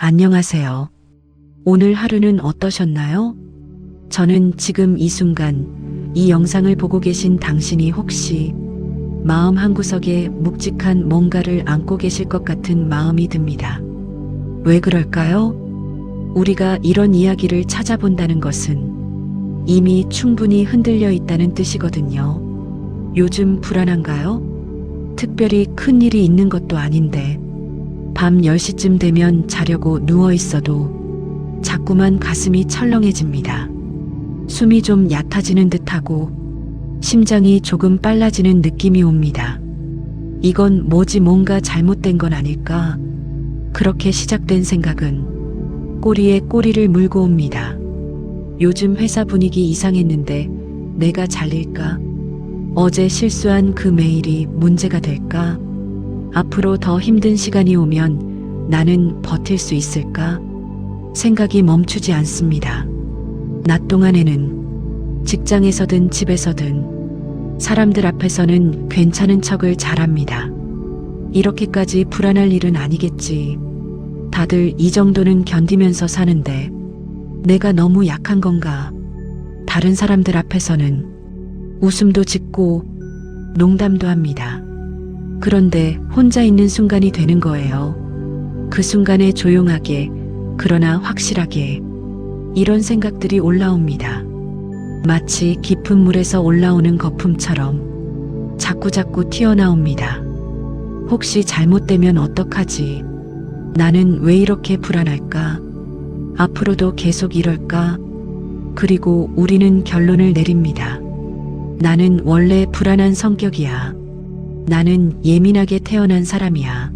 안녕하세요. 오늘 하루는 어떠셨나요? 저는 지금 이 순간 이 영상을 보고 계신 당신이 혹시 마음 한구석에 묵직한 뭔가를 안고 계실 것 같은 마음이 듭니다. 왜 그럴까요? 우리가 이런 이야기를 찾아본다는 것은 이미 충분히 흔들려 있다는 뜻이거든요. 요즘 불안한가요? 특별히 큰 일이 있는 것도 아닌데 밤 10시쯤 되면 자려고 누워 있어도 자꾸만 가슴이 철렁해집니다. 숨이 좀 얕아지는 듯하고 심장이 조금 빨라지는 느낌이 옵니다. 이건 뭐지, 뭔가 잘못된 건 아닐까? 그렇게 시작된 생각은 꼬리에 꼬리를 물고 옵니다. 요즘 회사 분위기 이상했는데 내가 잘릴까? 어제 실수한 그 메일이 문제가 될까? 앞으로 더 힘든 시간이 오면 나는 버틸 수 있을까? 생각이 멈추지 않습니다. 낮 동안에는 직장에서든 집에서든 사람들 앞에서는 괜찮은 척을 잘합니다. 이렇게까지 불안할 일은 아니겠지. 다들 이 정도는 견디면서 사는데 내가 너무 약한 건가? 다른 사람들 앞에서는 웃음도 짓고 농담도 합니다. 그런데 혼자 있는 순간이 되는 거예요. 그 순간에 조용하게, 그러나 확실하게 이런 생각들이 올라옵니다. 마치 깊은 물에서 올라오는 거품처럼 자꾸자꾸 튀어나옵니다. 혹시 잘못되면 어떡하지? 나는 왜 이렇게 불안할까? 앞으로도 계속 이럴까? 그리고 우리는 결론을 내립니다. 나는 원래 불안한 성격이야. 나는 예민하게 태어난 사람이야.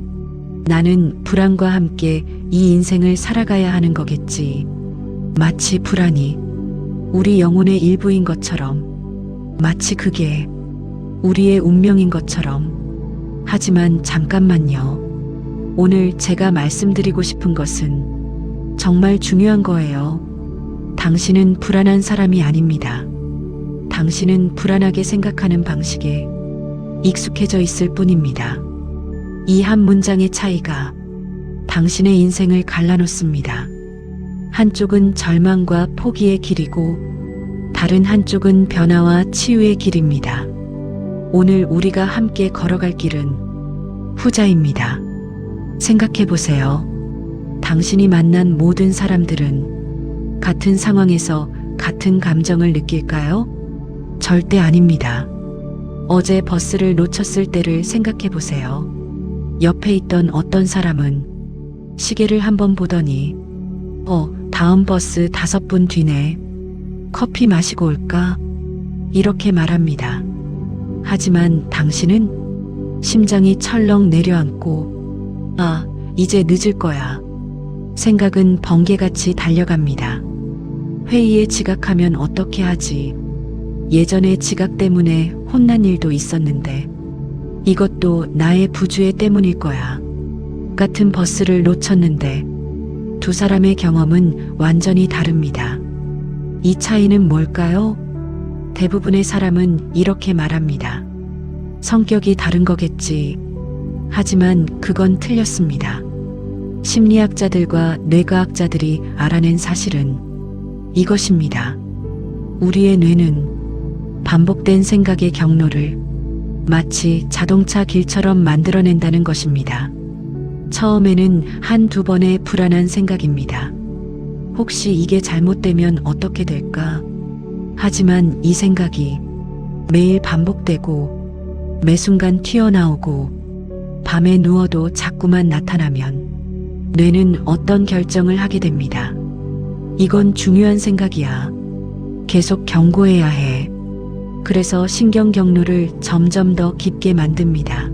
나는 불안과 함께 이 인생을 살아가야 하는 거겠지. 마치 불안이 우리 영혼의 일부인 것처럼, 마치 그게 우리의 운명인 것처럼. 하지만 잠깐만요. 오늘 제가 말씀드리고 싶은 것은 정말 중요한 거예요. 당신은 불안한 사람이 아닙니다. 당신은 불안하게 생각하는 방식에 익숙해져 있을 뿐입니다. 이 한 문장의 차이가 당신의 인생을 갈라놓습니다. 한쪽은 절망과 포기의 길이고 다른 한쪽은 변화와 치유의 길입니다. 오늘 우리가 함께 걸어갈 길은 후자입니다. 생각해 보세요. 당신이 만난 모든 사람들은 같은 상황에서 같은 감정을 느낄까요? 절대 아닙니다. 어제 버스를 놓쳤을 때를 생각해 보세요. 옆에 있던 어떤 사람은 시계를 한번 보더니 다음 버스 5분 뒤네. 커피 마시고 올까? 이렇게 말합니다. 하지만 당신은 심장이 철렁 내려앉고 이제 늦을 거야. 생각은 번개같이 달려갑니다. 회의에 지각하면 어떻게 하지? 예전에 지각 때문에 혼난 일도 있었는데 이것도 나의 부주의 때문일 거야. 같은 버스를 놓쳤는데 두 사람의 경험은 완전히 다릅니다. 이 차이는 뭘까요? 대부분의 사람은 이렇게 말합니다. 성격이 다른 거겠지. 하지만 그건 틀렸습니다. 심리학자들과 뇌과학자들이 알아낸 사실은 이것입니다. 우리의 뇌는 반복된 생각의 경로를 마치 자동차 길처럼 만들어낸다는 것입니다. 처음에는 한두 번의 불안한 생각입니다. 혹시 이게 잘못되면 어떻게 될까? 하지만 이 생각이 매일 반복되고 매 순간 튀어나오고 밤에 누워도 자꾸만 나타나면 뇌는 어떤 결정을 하게 됩니다. 이건 중요한 생각이야. 계속 경고해야 해. 그래서 신경 경로를 점점 더 깊게 만듭니다.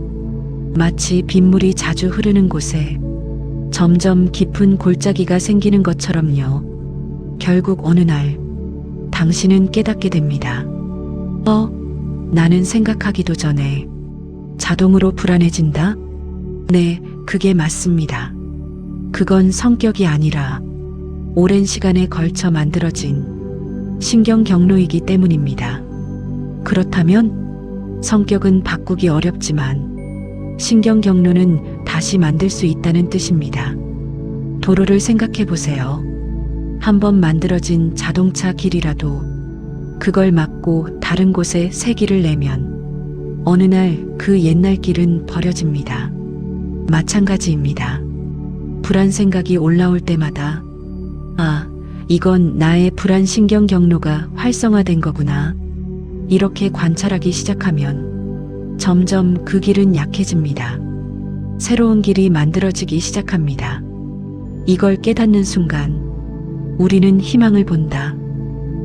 마치 빗물이 자주 흐르는 곳에 점점 깊은 골짜기가 생기는 것처럼요. 결국 어느 날 당신은 깨닫게 됩니다. 나는 생각하기도 전에 자동으로 불안해진다? 네, 그게 맞습니다. 그건 성격이 아니라 오랜 시간에 걸쳐 만들어진 신경 경로이기 때문입니다. 그렇다면 성격은 바꾸기 어렵지만 신경 경로는 다시 만들 수 있다는 뜻입니다. 도로를 생각해 보세요. 한번 만들어진 자동차 길이라도 그걸 막고 다른 곳에 새 길을 내면 어느 날 그 옛날 길은 버려집니다. 마찬가지입니다. 불안 생각이 올라올 때마다 아, 이건 나의 불안 신경 경로가 활성화된 거구나. 이렇게 관찰하기 시작하면 점점 그 길은 약해집니다. 새로운 길이 만들어지기 시작합니다. 이걸 깨닫는 순간 우리는 희망을 본다.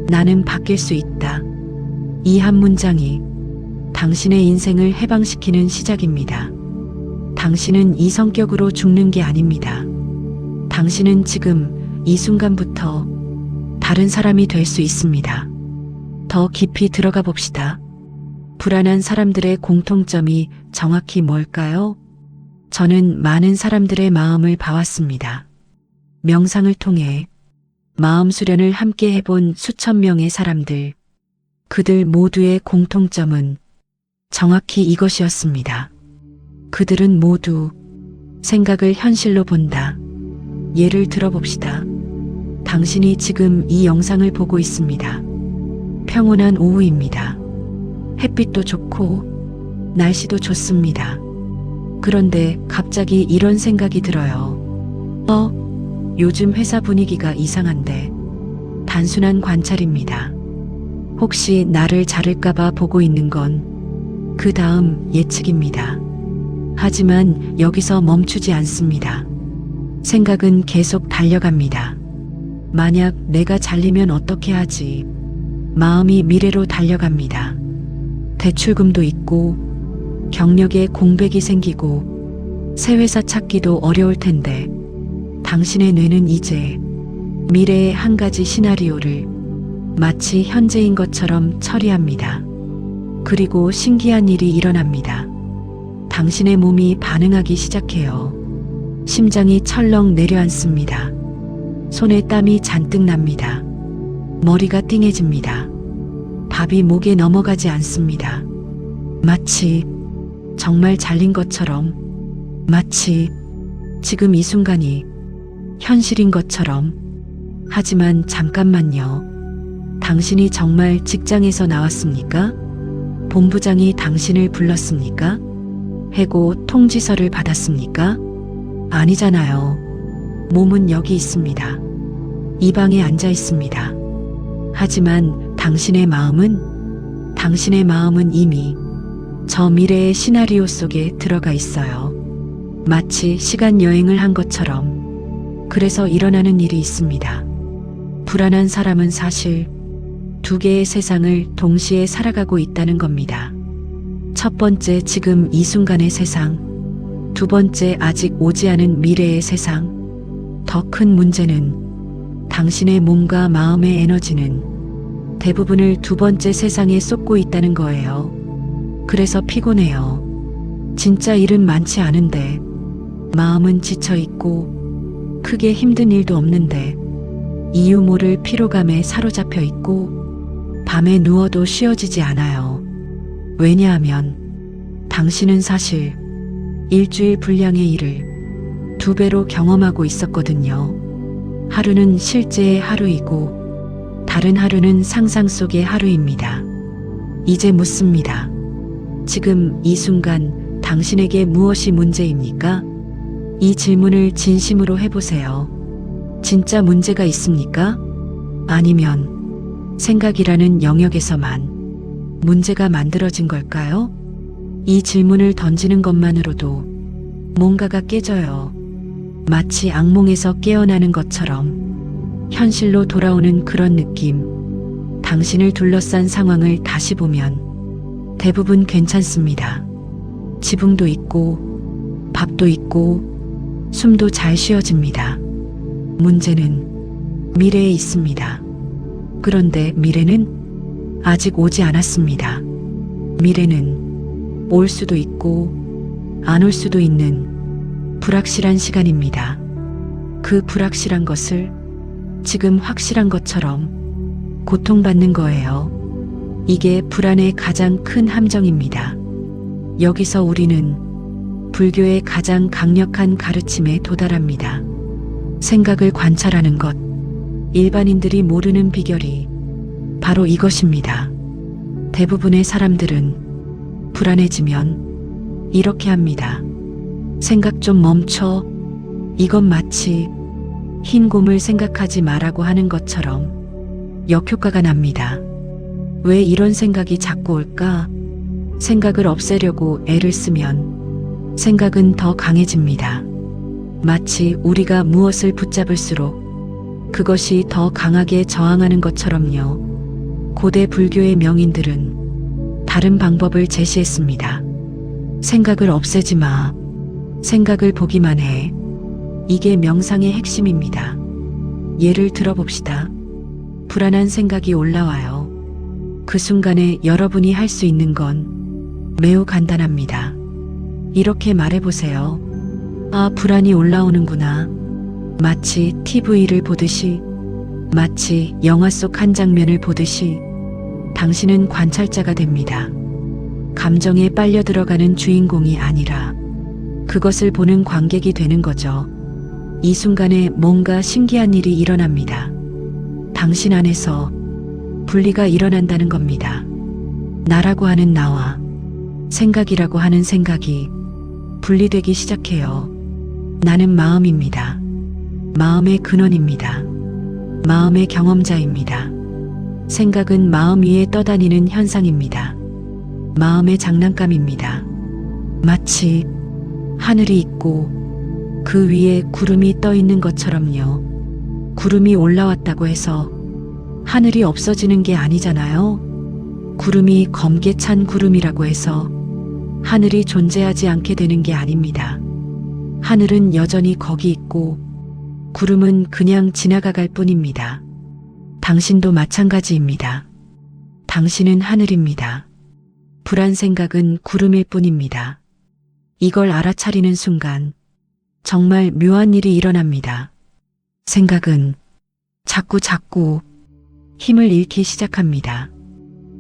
나는 바뀔 수 있다. 이 한 문장이 당신의 인생을 해방시키는 시작입니다. 당신은 이 성격으로 죽는 게 아닙니다. 당신은 지금 이 순간부터 다른 사람이 될 수 있습니다. 더 깊이 들어가 봅시다. 불안한 사람들의 공통점이 정확히 뭘까요? 저는 많은 사람들의 마음을 봐왔습니다. 명상을 통해 마음 수련을 함께 해본 수천 명의 사람들, 그들 모두의 공통점은 정확히 이것이었습니다. 그들은 모두 생각을 현실로 본다. 예를 들어봅시다. 당신이 지금 이 영상을 보고 있습니다. 평온한 오후입니다. 햇빛도 좋고 날씨도 좋습니다. 그런데 갑자기 이런 생각이 들어요. 요즘 회사 분위기가 이상한데. 단순한 관찰입니다. 혹시 나를 자를까봐 보고 있는 건 그 다음 예측입니다. 하지만 여기서 멈추지 않습니다. 생각은 계속 달려갑니다. 만약 내가 잘리면 어떻게 하지? 마음이 미래로 달려갑니다. 대출금도 있고 경력에 공백이 생기고 새 회사 찾기도 어려울 텐데 당신의 뇌는 이제 미래의 한 가지 시나리오를 마치 현재인 것처럼 처리합니다. 그리고 신기한 일이 일어납니다. 당신의 몸이 반응하기 시작해요. 심장이 철렁 내려앉습니다. 손에 땀이 잔뜩 납니다. 머리가 띵해집니다. 밥이 목에 넘어가지 않습니다. 마치 정말 잘린 것처럼, 마치 지금 이 순간이 현실인 것처럼. 하지만 잠깐만요. 당신이 정말 직장에서 나왔습니까? 본부장이 당신을 불렀습니까? 해고 통지서를 받았습니까? 아니잖아요. 몸은 여기 있습니다. 이 방에 앉아 있습니다. 하지만 당신의 마음은 이미 저 미래의 시나리오 속에 들어가 있어요. 마치 시간 여행을 한 것처럼. 그래서 일어나는 일이 있습니다. 불안한 사람은 사실 두 개의 세상을 동시에 살아가고 있다는 겁니다. 첫 번째, 지금 이 순간의 세상. 두 번째, 아직 오지 않은 미래의 세상. 더 큰 문제는 당신의 몸과 마음의 에너지는 대부분을 두 번째 세상에 쏟고 있다는 거예요. 그래서 피곤해요. 진짜 일은 많지 않은데, 마음은 지쳐 있고, 크게 힘든 일도 없는데, 이유 모를 피로감에 사로잡혀 있고, 밤에 누워도 쉬어지지 않아요. 왜냐하면 당신은 사실 일주일 분량의 일을 2배로 경험하고 있었거든요. 하루는 실제의 하루이고 다른 하루는 상상 속의 하루입니다. 이제 묻습니다. 지금 이 순간 당신에게 무엇이 문제입니까? 이 질문을 진심으로 해보세요. 진짜 문제가 있습니까? 아니면 생각이라는 영역에서만 문제가 만들어진 걸까요? 이 질문을 던지는 것만으로도 뭔가가 깨져요. 마치 악몽에서 깨어나는 것처럼 현실로 돌아오는 그런 느낌. 당신을 둘러싼 상황을 다시 보면 대부분 괜찮습니다. 지붕도 있고 밥도 있고 숨도 잘 쉬어집니다. 문제는 미래에 있습니다. 그런데 미래는 아직 오지 않았습니다. 미래는 올 수도 있고 안 올 수도 있는 불확실한 시간입니다. 그 불확실한 것을 지금 확실한 것처럼 고통받는 거예요. 이게 불안의 가장 큰 함정입니다. 여기서 우리는 불교의 가장 강력한 가르침에 도달합니다. 생각을 관찰하는 것. 일반인들이 모르는 비결이 바로 이것입니다. 대부분의 사람들은 불안해지면 이렇게 합니다. 생각 좀 멈춰. 이건 마치 흰 곰을 생각하지 말라고 하는 것처럼 역효과가 납니다. 왜 이런 생각이 자꾸 올까? 생각을 없애려고 애를 쓰면 생각은 더 강해집니다. 마치 우리가 무엇을 붙잡을수록 그것이 더 강하게 저항하는 것처럼요. 고대 불교의 명인들은 다른 방법을 제시했습니다. 생각을 없애지 마. 생각을 보기만 해. 이게 명상의 핵심입니다. 예를 들어봅시다. 불안한 생각이 올라와요. 그 순간에 여러분이 할 수 있는 건 매우 간단합니다. 이렇게 말해보세요. 아, 불안이 올라오는구나. 마치 TV를 보듯이, 마치 영화 속 한 장면을 보듯이 당신은 관찰자가 됩니다. 감정에 빨려 들어가는 주인공이 아니라 그것을 보는 관객이 되는 거죠. 이 순간에 뭔가 신기한 일이 일어납니다. 당신 안에서 분리가 일어난다는 겁니다. 나라고 하는 나와 생각이라고 하는 생각이 분리되기 시작해요. 나는 마음입니다. 마음의 근원입니다. 마음의 경험자입니다. 생각은 마음 위에 떠다니는 현상입니다. 마음의 장난감입니다. 마치 하늘이 있고 그 위에 구름이 떠 있는 것처럼요. 구름이 올라왔다고 해서 하늘이 없어지는 게 아니잖아요. 구름이 검게 찬 구름이라고 해서 하늘이 존재하지 않게 되는 게 아닙니다. 하늘은 여전히 거기 있고 구름은 그냥 지나가갈 뿐입니다. 당신도 마찬가지입니다. 당신은 하늘입니다. 불안 생각은 구름일 뿐입니다. 이걸 알아차리는 순간 정말 묘한 일이 일어납니다. 생각은 자꾸 힘을 잃기 시작합니다.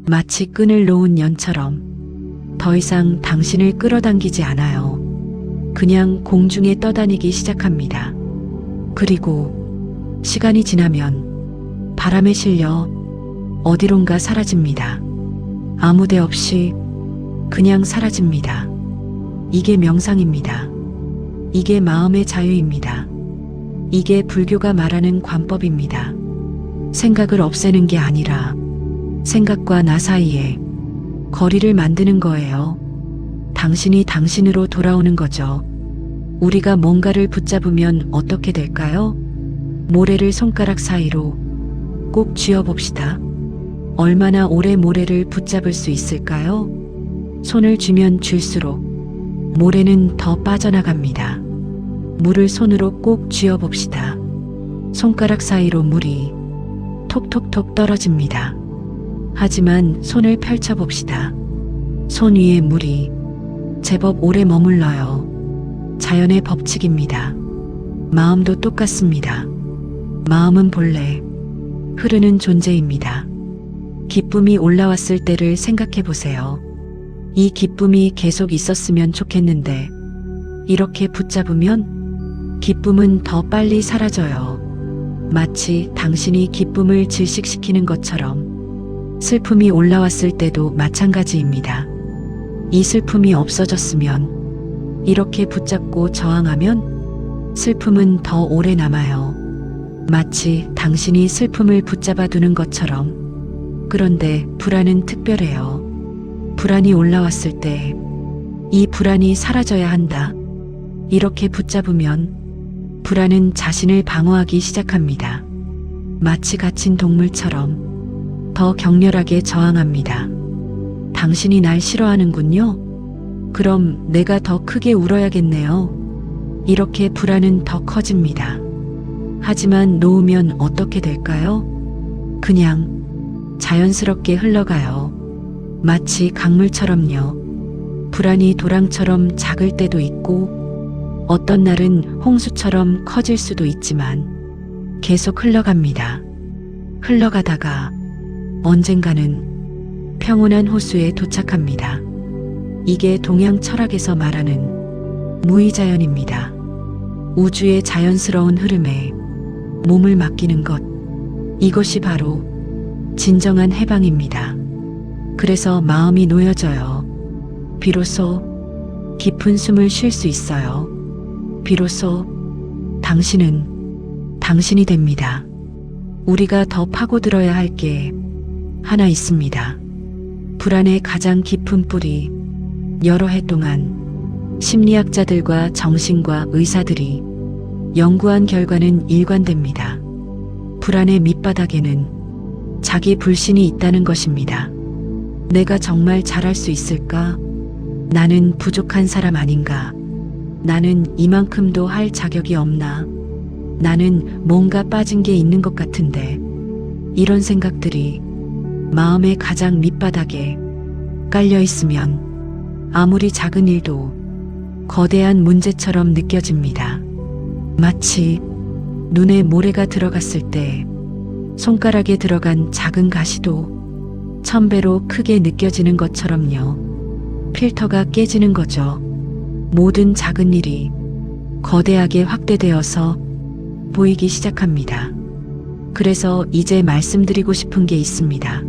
마치 끈을 놓은 연처럼 더 이상 당신을 끌어당기지 않아요. 그냥 공중에 떠다니기 시작합니다. 그리고 시간이 지나면 바람에 실려 어디론가 사라집니다. 아무 데 없이 그냥 사라집니다. 이게 명상입니다. 이게 마음의 자유입니다. 이게 불교가 말하는 관법입니다. 생각을 없애는 게 아니라 생각과 나 사이에 거리를 만드는 거예요. 당신이 당신으로 돌아오는 거죠. 우리가 뭔가를 붙잡으면 어떻게 될까요? 모래를 손가락 사이로 꼭 쥐어봅시다. 얼마나 오래 모래를 붙잡을 수 있을까요? 손을 쥐면 쥘수록 모래는 더 빠져나갑니다. 물을 손으로 꼭 쥐어봅시다. 손가락 사이로 물이 톡톡톡 떨어집니다. 하지만 손을 펼쳐봅시다. 손 위에 물이 제법 오래 머물러요. 자연의 법칙입니다. 마음도 똑같습니다. 마음은 본래 흐르는 존재입니다. 기쁨이 올라왔을 때를 생각해 보세요. 이 기쁨이 계속 있었으면 좋겠는데 이렇게 붙잡으면 기쁨은 더 빨리 사라져요. 마치 당신이 기쁨을 질식시키는 것처럼 슬픔이 올라왔을 때도 마찬가지입니다. 이 슬픔이 없어졌으면 이렇게 붙잡고 저항하면 슬픔은 더 오래 남아요. 마치 당신이 슬픔을 붙잡아 두는 것처럼. 그런데 불안은 특별해요. 불안이 올라왔을 때 이 불안이 사라져야 한다. 이렇게 붙잡으면 불안은 자신을 방어하기 시작합니다. 마치 갇힌 동물처럼 더 격렬하게 저항합니다. 당신이 날 싫어하는군요. 그럼 내가 더 크게 울어야겠네요. 이렇게 불안은 더 커집니다. 하지만 놓으면 어떻게 될까요? 그냥 자연스럽게 흘러가요. 마치 강물처럼요. 불안이 도랑처럼 작을 때도 있고 어떤 날은 홍수처럼 커질 수도 있지만 계속 흘러갑니다. 흘러가다가 언젠가는 평온한 호수에 도착합니다. 이게 동양 철학에서 말하는 무의자연입니다. 우주의 자연스러운 흐름에 몸을 맡기는 것, 이것이 바로 진정한 해방입니다. 그래서 마음이 놓여져요. 비로소 깊은 숨을 쉴 수 있어요. 비로소 당신은 당신이 됩니다. 우리가 더 파고들어야 할 게 하나 있습니다. 불안의 가장 깊은 뿌리, 여러 해 동안 심리학자들과 정신과 의사들이 연구한 결과는 일관됩니다. 불안의 밑바닥에는 자기 불신이 있다는 것입니다. 내가 정말 잘할 수 있을까? 나는 부족한 사람 아닌가? 나는 이만큼도 할 자격이 없나? 나는 뭔가 빠진 게 있는 것 같은데. 이런 생각들이 마음의 가장 밑바닥에 깔려 있으면 아무리 작은 일도 거대한 문제처럼 느껴집니다. 마치 눈에 모래가 들어갔을 때 손가락에 들어간 작은 가시도 1000배로 크게 느껴지는 것처럼요. 필터가 깨지는 거죠. 모든 작은 일이 거대하게 확대되어서 보이기 시작합니다. 그래서 이제 말씀드리고 싶은 게 있습니다.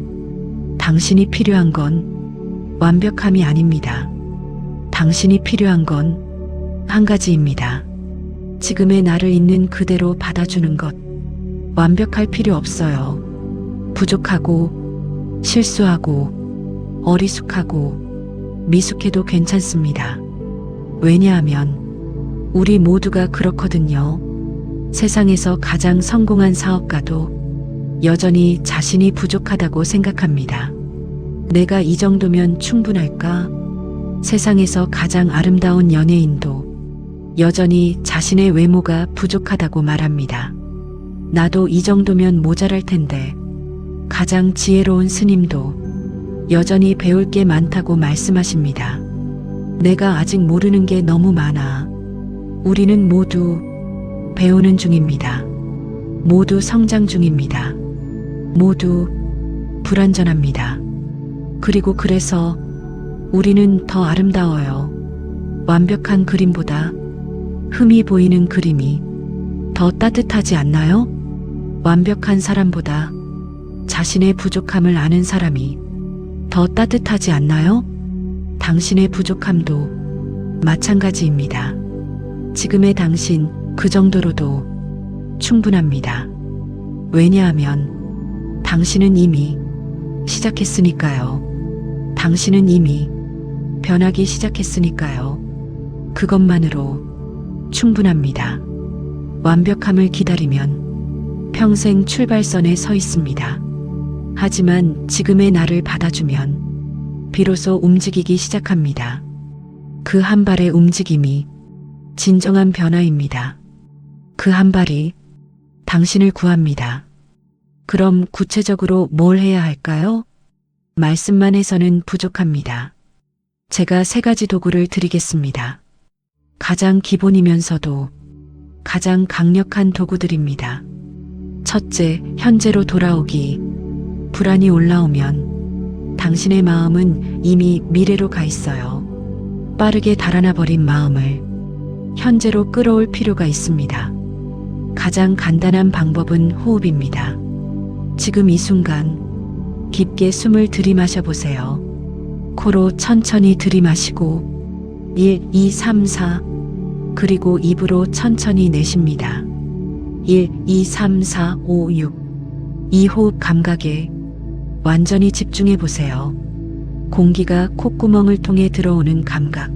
당신이 필요한 건 완벽함이 아닙니다. 당신이 필요한 건 한 가지입니다. 지금의 나를 있는 그대로 받아주는 것. 완벽할 필요 없어요. 부족하고 실수하고 어리숙하고 미숙해도 괜찮습니다. 왜냐하면 우리 모두가 그렇거든요. 세상에서 가장 성공한 사업가도 여전히 자신이 부족하다고 생각합니다. 내가 이 정도면 충분할까? 세상에서 가장 아름다운 연예인도 여전히 자신의 외모가 부족하다고 말합니다. 나도 이 정도면 모자랄 텐데. 가장 지혜로운 스님도 여전히 배울 게 많다고 말씀하십니다. 내가 아직 모르는 게 너무 많아. 우리는 모두 배우는 중입니다. 모두 성장 중입니다. 모두 불완전합니다. 그리고 그래서 우리는 더 아름다워요. 완벽한 그림보다 흠이 보이는 그림이 더 따뜻하지 않나요? 완벽한 사람보다 자신의 부족함을 아는 사람이 더 따뜻하지 않나요? 당신의 부족함도 마찬가지입니다. 지금의 당신 그 정도로도 충분합니다. 왜냐하면 당신은 이미 시작했으니까요. 당신은 이미 변하기 시작했으니까요. 그것만으로 충분합니다. 완벽함을 기다리면 평생 출발선에 서 있습니다. 하지만 지금의 나를 받아주면 비로소 움직이기 시작합니다. 그 한 발의 움직임이 진정한 변화입니다. 그 한 발이 당신을 구합니다. 그럼 구체적으로 뭘 해야 할까요? 말씀만 해서는 부족합니다. 제가 3가지 도구를 드리겠습니다. 가장 기본이면서도 가장 강력한 도구들입니다. 첫째, 현재로 돌아오기. 불안이 올라오면 당신의 마음은 이미 미래로 가 있어요. 빠르게 달아나 버린 마음을 현재로 끌어올 필요가 있습니다. 가장 간단한 방법은 호흡입니다. 지금 이 순간 깊게 숨을 들이마셔 보세요. 코로 천천히 들이마시고 1, 2, 3, 4 그리고 입으로 천천히 내쉽니다. 1, 2, 3, 4, 5, 6 이 호흡 감각에 완전히 집중해 보세요. 공기가 콧구멍을 통해 들어오는 감각,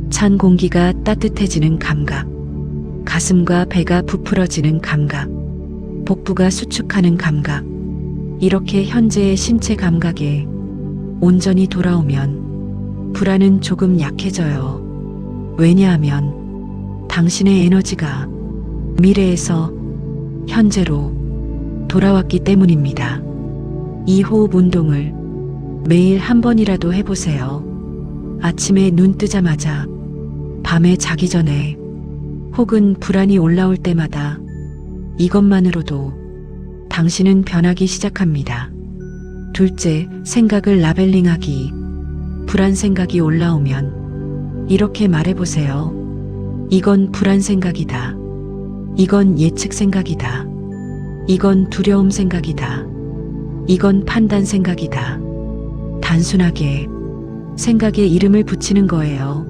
찬 공기가 따뜻해지는 감각, 가슴과 배가 부풀어지는 감각, 복부가 수축하는 감각. 이렇게 현재의 신체 감각에 온전히 돌아오면 불안은 조금 약해져요. 왜냐하면 당신의 에너지가 미래에서 현재로 돌아왔기 때문입니다. 이 호흡 운동을 매일 한 번이라도 해보세요. 아침에 눈 뜨자마자, 밤에 자기 전에, 혹은 불안이 올라올 때마다 이것만으로도 당신은 변하기 시작합니다. 둘째, 생각을 라벨링하기. 불안 생각이 올라오면 이렇게 말해보세요. 이건 불안 생각이다. 이건 예측 생각이다. 이건 두려움 생각이다. 이건 판단 생각이다. 단순하게 생각에 이름을 붙이는 거예요.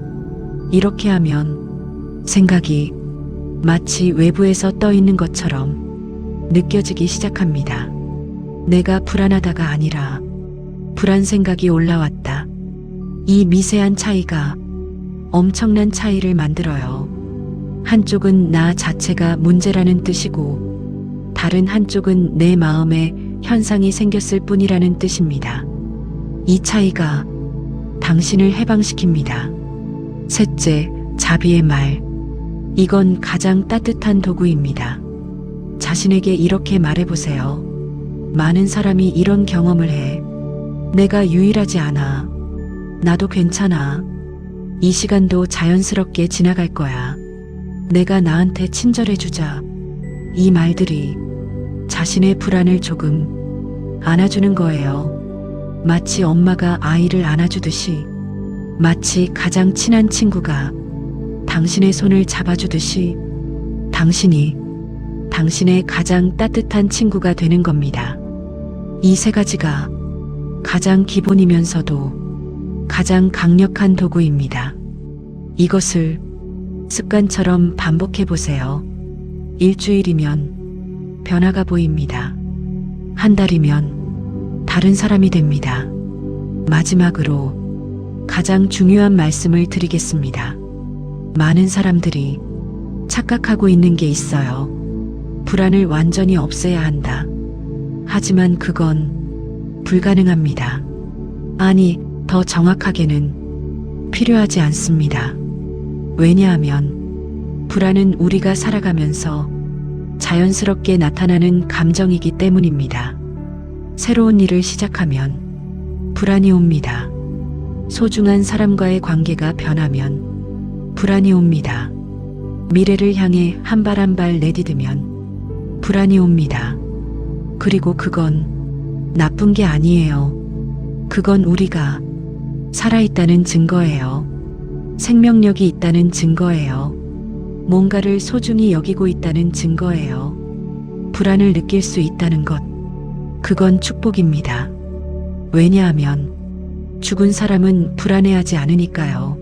이렇게 하면 생각이 마치 외부에서 떠 있는 것처럼 느껴지기 시작합니다. 내가 불안하다가 아니라 불안 생각이 올라왔다. 이 미세한 차이가 엄청난 차이를 만들어요. 한쪽은 나 자체가 문제라는 뜻이고 다른 한쪽은 내 마음에 현상이 생겼을 뿐이라는 뜻입니다. 이 차이가 당신을 해방시킵니다. 셋째, 자비의 말. 이건 가장 따뜻한 도구입니다. 자신에게 이렇게 말해보세요. 많은 사람이 이런 경험을 해. 내가 유일하지 않아. 나도 괜찮아. 이 시간도 자연스럽게 지나갈 거야. 내가 나한테 친절해주자. 이 말들이 자신의 불안을 조금 안아주는 거예요. 마치 엄마가 아이를 안아주듯이, 마치 가장 친한 친구가 당신의 손을 잡아주듯이 당신이 당신의 가장 따뜻한 친구가 되는 겁니다. 이 세 가지가 가장 기본이면서도 가장 강력한 도구입니다. 이것을 습관처럼 반복해 보세요. 일주일이면 변화가 보입니다. 한 달이면 다른 사람이 됩니다. 마지막으로 가장 중요한 말씀을 드리겠습니다. 많은 사람들이 착각하고 있는 게 있어요. 불안을 완전히 없애야 한다. 하지만 그건 불가능합니다. 아니, 더 정확하게는 필요하지 않습니다. 왜냐하면 불안은 우리가 살아가면서 자연스럽게 나타나는 감정이기 때문입니다. 새로운 일을 시작하면 불안이 옵니다. 소중한 사람과의 관계가 변하면 불안이 옵니다. 미래를 향해 한 발 한 발 내디디면 불안이 옵니다. 그리고 그건 나쁜 게 아니에요. 그건 우리가 살아있다는 증거예요. 생명력이 있다는 증거예요. 뭔가를 소중히 여기고 있다는 증거예요. 불안을 느낄 수 있다는 것, 그건 축복입니다. 왜냐하면 죽은 사람은 불안해하지 않으니까요.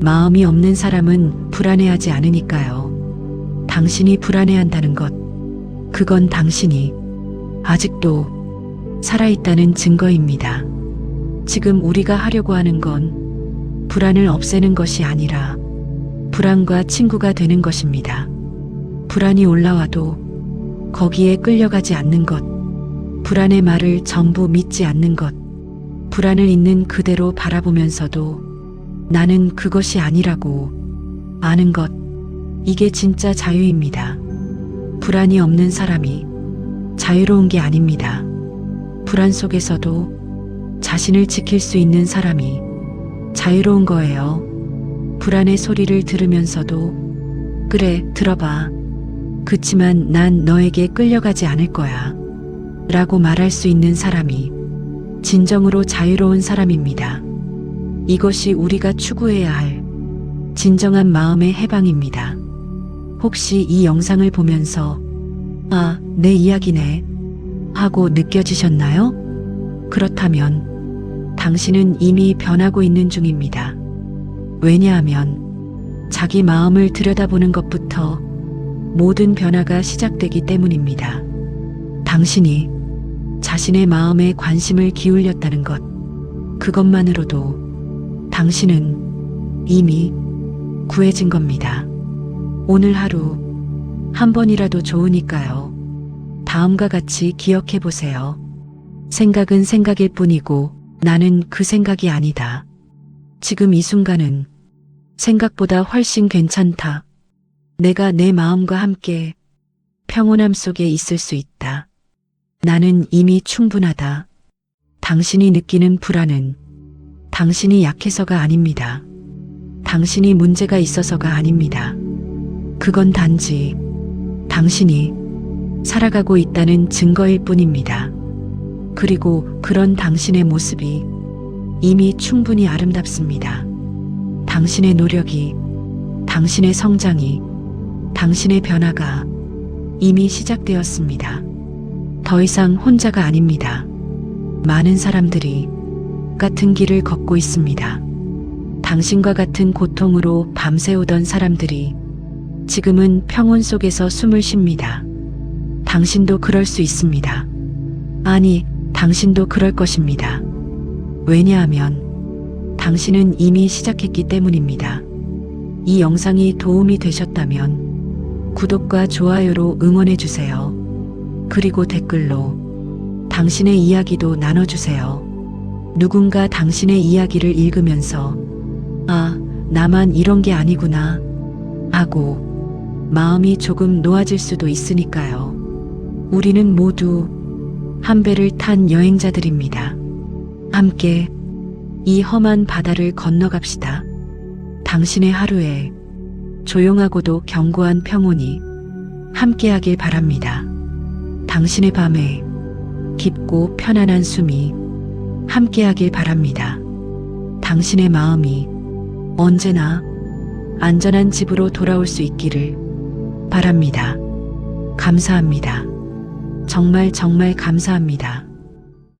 마음이 없는 사람은 불안해하지 않으니까요. 당신이 불안해한다는 것, 그건 당신이 아직도 살아있다는 증거입니다. 지금 우리가 하려고 하는 건 불안을 없애는 것이 아니라 불안과 친구가 되는 것입니다. 불안이 올라와도 거기에 끌려가지 않는 것, 불안의 말을 전부 믿지 않는 것, 불안을 있는 그대로 바라보면서도 나는 그것이 아니라고 아는 것, 이게 진짜 자유입니다. 불안이 없는 사람이 자유로운 게 아닙니다. 불안 속에서도 자신을 지킬 수 있는 사람이 자유로운 거예요. 불안의 소리를 들으면서도 그래, 들어봐. 그치만 난 너에게 끌려가지 않을 거야. 라고 말할 수 있는 사람이 진정으로 자유로운 사람입니다. 이것이 우리가 추구해야 할 진정한 마음의 해방입니다. 혹시 이 영상을 보면서 아, 내 이야기네 하고 느껴지셨나요? 그렇다면 당신은 이미 변하고 있는 중입니다. 왜냐하면 자기 마음을 들여다보는 것부터 모든 변화가 시작되기 때문입니다. 당신이 자신의 마음에 관심을 기울였다는 것, 그것만으로도 당신은 이미 구해진 겁니다. 오늘 하루 한 번이라도 좋으니까요. 다음과 같이 기억해 보세요. 생각은 생각일 뿐이고 나는 그 생각이 아니다. 지금 이 순간은 생각보다 훨씬 괜찮다. 내가 내 마음과 함께 평온함 속에 있을 수 있다. 나는 이미 충분하다. 당신이 느끼는 불안은 당신이 약해서가 아닙니다. 당신이 문제가 있어서가 아닙니다. 그건 단지 당신이 살아가고 있다는 증거일 뿐입니다. 그리고 그런 당신의 모습이 이미 충분히 아름답습니다. 당신의 노력이, 당신의 성장이, 당신의 변화가 이미 시작되었습니다. 더 이상 혼자가 아닙니다. 많은 사람들이 같은 길을 걷고 있습니다. 당신과 같은 고통으로 밤새우던 사람들이 지금은 평온 속에서 숨을 쉽니다. 당신도 그럴 수 있습니다. 아니, 당신도 그럴 것입니다. 왜냐하면 당신은 이미 시작했기 때문입니다. 이 영상이 도움이 되셨다면 구독과 좋아요로 응원해주세요. 그리고 댓글로 당신의 이야기도 나눠주세요. 누군가 당신의 이야기를 읽으면서 아, 나만 이런 게 아니구나 하고 마음이 조금 놓아질 수도 있으니까요. 우리는 모두 한 배를 탄 여행자들입니다. 함께 이 험한 바다를 건너갑시다. 당신의 하루에 조용하고도 견고한 평온이 함께하길 바랍니다. 당신의 밤에 깊고 편안한 숨이 함께하길 바랍니다. 당신의 마음이 언제나 안전한 집으로 돌아올 수 있기를 바랍니다. 감사합니다. 정말 감사합니다.